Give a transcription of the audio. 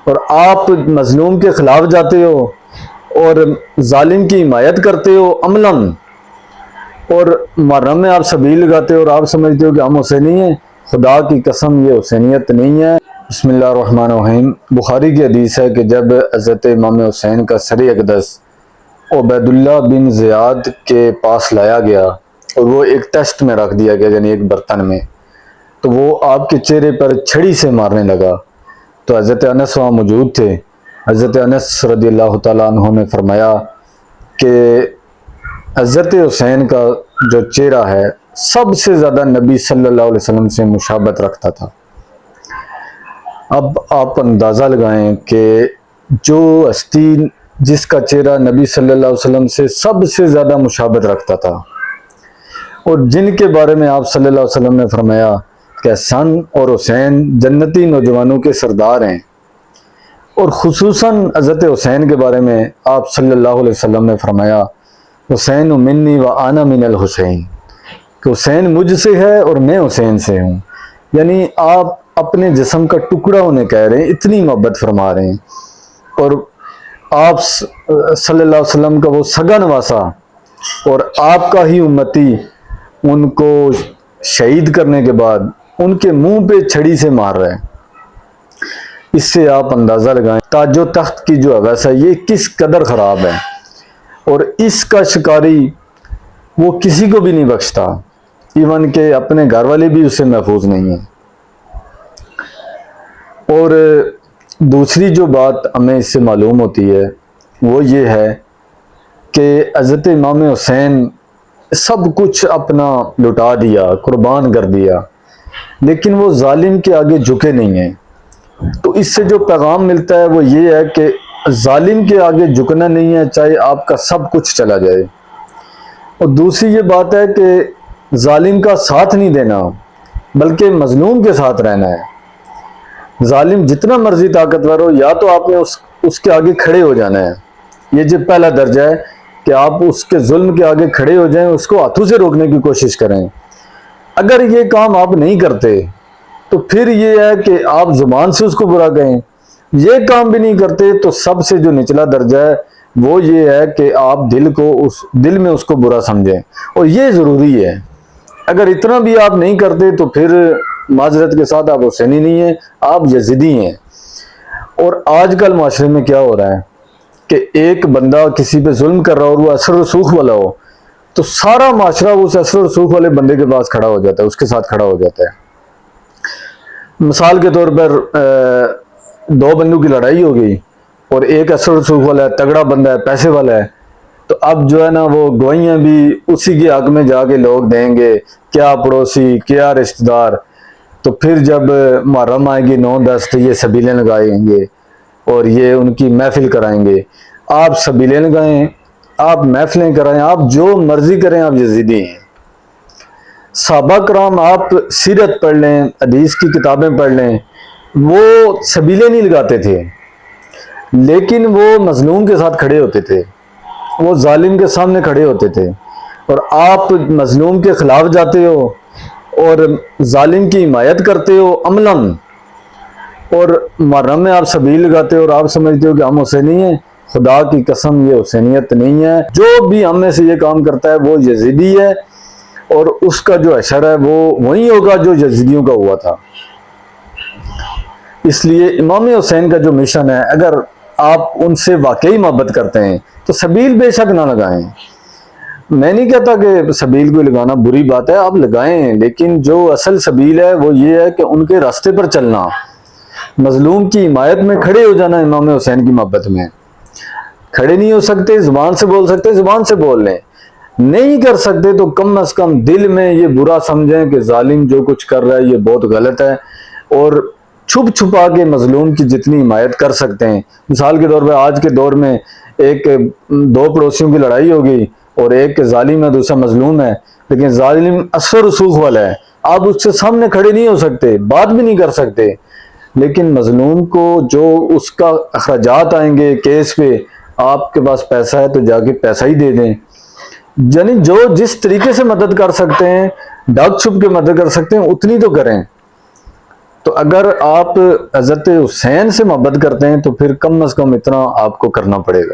اور آپ مظلوم کے خلاف جاتے ہو اور ظالم کی حمایت کرتے ہو عملاً، اور محرم میں آپ سبیل لگاتے ہو اور آپ سمجھتے ہو کہ ہم حسینی ہیں، خدا کی قسم یہ حسینیت نہیں ہے۔ بسم اللہ الرحمن الرحیم۔ بخاری کی حدیث ہے کہ جب حضرت امام حسین کا سر اقدس عبید اللہ بن زیاد کے پاس لایا گیا اور وہ ایک ٹیسٹ میں رکھ دیا گیا، یعنی ایک برتن میں، تو وہ آپ کے چہرے پر چھڑی سے مارنے لگا، تو حضرت انس وہاں موجود تھے۔ حضرت انس رضی اللہ تعالیٰ عنہ نے فرمایا کہ حضرت حسین کا جو چہرہ ہے سب سے زیادہ نبی صلی اللہ علیہ وسلم سے مشابہت رکھتا تھا۔ اب آپ اندازہ لگائیں کہ جو ہستی جس کا چہرہ نبی صلی اللہ علیہ وسلم سے سب سے زیادہ مشابہت رکھتا تھا، اور جن کے بارے میں آپ صلی اللہ علیہ وسلم نے فرمایا کہ حسن اور حسین جنتی نوجوانوں کے سردار ہیں، اور خصوصاً حضرت حسین کے بارے میں آپ صلی اللہ علیہ وسلم نے فرمایا حسین منی و انا من الحسین، کہ حسین مجھ سے ہے اور میں حسین سے ہوں، یعنی آپ اپنے جسم کا ٹکڑا انہیں کہہ رہے ہیں، اتنی محبت فرما رہے ہیں۔ اور آپ صلی اللہ علیہ وسلم کا وہ سگا نواسا اور آپ کا ہی امتی ان کو شہید کرنے کے بعد ان کے منہ پہ چھڑی سے مار رہا ہے۔ اس سے آپ اندازہ لگائیں تاج و تخت کی جو حوث ہے یہ کس قدر خراب ہے، اور اس کا شکاری وہ کسی کو بھی نہیں بخشتا، ایون کہ اپنے گھر والے بھی اس سے محفوظ نہیں ہیں۔ اور دوسری جو بات ہمیں اس سے معلوم ہوتی ہے وہ یہ ہے کہ حضرت امام حسین سب کچھ اپنا لٹا دیا، قربان کر دیا، لیکن وہ ظالم کے آگے جھکے نہیں ہیں۔ تو اس سے جو پیغام ملتا ہے وہ یہ ہے کہ ظالم کے آگے جھکنا نہیں ہے، چاہے آپ کا سب کچھ چلا جائے۔ اور دوسری یہ بات ہے کہ ظالم کا ساتھ نہیں دینا بلکہ مظلوم کے ساتھ رہنا ہے۔ ظالم جتنا مرضی طاقتور ہو، یا تو آپ نے اس کے آگے کھڑے ہو جانا ہے، یہ جو پہلا درجہ ہے کہ آپ اس کے ظلم کے آگے کھڑے ہو جائیں، اس کو ہاتھوں سے روکنے کی کوشش کریں۔ اگر یہ کام آپ نہیں کرتے تو پھر یہ ہے کہ آپ زبان سے اس کو برا کہیں، یہ کام بھی نہیں کرتے تو سب سے جو نچلا درجہ ہے وہ یہ ہے کہ آپ دل میں اس کو برا سمجھیں، اور یہ ضروری ہے۔ اگر اتنا بھی آپ نہیں کرتے تو پھر معذرت کے ساتھ آپ حسینی نہیں ہیں، آپ یزیدی ہیں۔ اور آج کل معاشرے میں کیا ہو رہا ہے کہ ایک بندہ کسی پہ ظلم کر رہا ہو اور وہ اثر رسوخ والا ہو، تو سارا معاشرہ اس اثر رسوخ والے بندے کے پاس کھڑا ہو جاتا ہے، اس کے ساتھ کھڑا ہو جاتا ہے۔ مثال کے طور پر دو بندوں کی لڑائی ہو گئی اور ایک اثر رسوخ والا ہے، تگڑا بندہ ہے، پیسے والا ہے، تو اب جو ہے نا وہ گوائیاں بھی اسی کے حق میں جا کے لوگ دیں گے، کیا پڑوسی کیا رشتہ دار۔ تو پھر جب محرم آئے گی 9-10 تو یہ سبیلیں لگائیں گے اور یہ ان کی محفل کرائیں گے۔ آپ سبیلیں لگائیں، آپ محفلیں کرائیں، آپ جو مرضی کریں، آپ یزیدی ہیں۔ صحابہ کرام آپ سیرت پڑھ لیں، حدیث کی کتابیں پڑھ لیں، وہ سبیلیں نہیں لگاتے تھے، لیکن وہ مظلوم کے ساتھ کھڑے ہوتے تھے، وہ ظالم کے سامنے کھڑے ہوتے تھے۔ اور آپ مظلوم کے خلاف جاتے ہو اور ظالم کی حمایت کرتے ہو عملاً، اور محرم میں آپ سبیل لگاتے ہو اور آپ سمجھتے ہو کہ ہم حسینی ہیں، خدا کی قسم یہ حسینیت نہیں ہے۔ جو بھی ہم میں سے یہ کام کرتا ہے وہ یزیدی ہے، اور اس کا جو حشر ہے وہ وہی ہوگا جو یزیدیوں کا ہوا تھا۔ اس لیے امام حسین کا جو مشن ہے، اگر آپ ان سے واقعی محبت کرتے ہیں تو سبیل بے شک نہ لگائیں۔ میں نہیں کہتا کہ سبیل کو لگانا بری بات ہے، آپ لگائیں، لیکن جو اصل سبیل ہے وہ یہ ہے کہ ان کے راستے پر چلنا، مظلوم کی حمایت میں کھڑے ہو جانا۔ امام حسین کی محبت میں کھڑے نہیں ہو سکتے، زبان سے بول سکتے، زبان سے بول لیں، نہیں کر سکتے تو کم از کم دل میں یہ برا سمجھیں کہ ظالم جو کچھ کر رہا ہے یہ بہت غلط ہے، اور چھپ چھپا کے مظلوم کی جتنی حمایت کر سکتے ہیں۔ مثال کے طور پہ آج کے دور میں دو پڑوسیوں کی لڑائی ہوگی اور ایک ظالم ہے دوسرا مظلوم ہے، لیکن ظالم اثر رسوخ والا ہے، آپ اس سے سامنے کھڑے نہیں ہو سکتے، بات بھی نہیں کر سکتے، لیکن مظلوم کو جو اس کا اخراجات آئیں گے کیس پہ، آپ کے پاس پیسہ ہے تو جا کے پیسہ ہی دے دیں۔ یعنی جو جس طریقے سے مدد کر سکتے ہیں، ڈاک چھپ کے مدد کر سکتے ہیں، اتنی تو کریں۔ تو اگر آپ حضرت حسین سے محبت کرتے ہیں تو پھر کم از کم اتنا آپ کو کرنا پڑے گا.